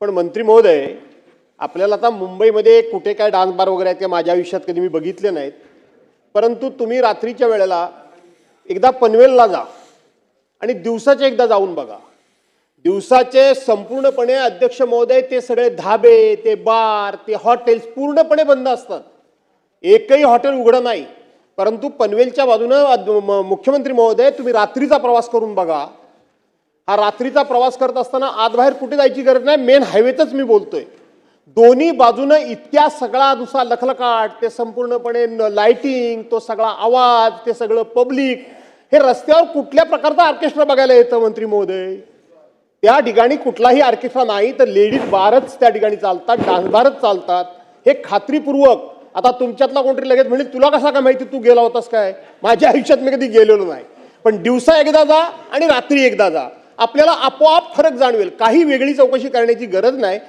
पण मंत्री महोदय, आपल्याला आता मुंबईमध्ये कुठे काय डान्स बार वगैरे आहेत ते माझ्या आयुष्यात कधी मी बघितले नाहीत, परंतु तुम्ही रात्रीच्या वेळेला एकदा पनवेलला जा आणि दिवसाचे एकदा जाऊन बघा. दिवसाचे संपूर्णपणे अध्यक्ष महोदय ते सगळे धाबे, ते बार, ते हॉटेल्स पूर्णपणे बंद असतात. एकही हॉटेल उघडं नाही. परंतु पनवेलच्या बाजूने मुख्यमंत्री महोदय तुम्ही रात्रीचा प्रवास करून बघा. हा रात्रीचा प्रवास करत असताना आत बाहेर कुठे जायची गरज नाही, मेन हायवेतच मी बोलतोय. दोन्ही बाजूने इतक्या सगळा नुसता लखलखाट, ते संपूर्णपणे लाइटिंग, तो सगळा आवाज, ते सगळं पब्लिक, हे रस्त्यावर कुठल्या प्रकारचा ऑर्केस्ट्रा बघायला येतं मंत्री महोदय? त्या ठिकाणी कुठलाही ऑर्केस्ट्रा नाही, तर लेडीज बारच त्या ठिकाणी चालतात, डान्स बारच चालतात. हे खात्रीपूर्वक आता तुमच्यातला कोणतरी लगेच म्हणजे तुला कसा काय माहिती, तू गेला होतास काय? माझ्या आयुष्यात मी कधी गेलेलो नाही. पण दिवसा एकदा जा आणि रात्री एकदा जा, आपल्याला आपोआप फरक जाणवेल. काही वेगळी चौकशी करण्याची गरज नाही.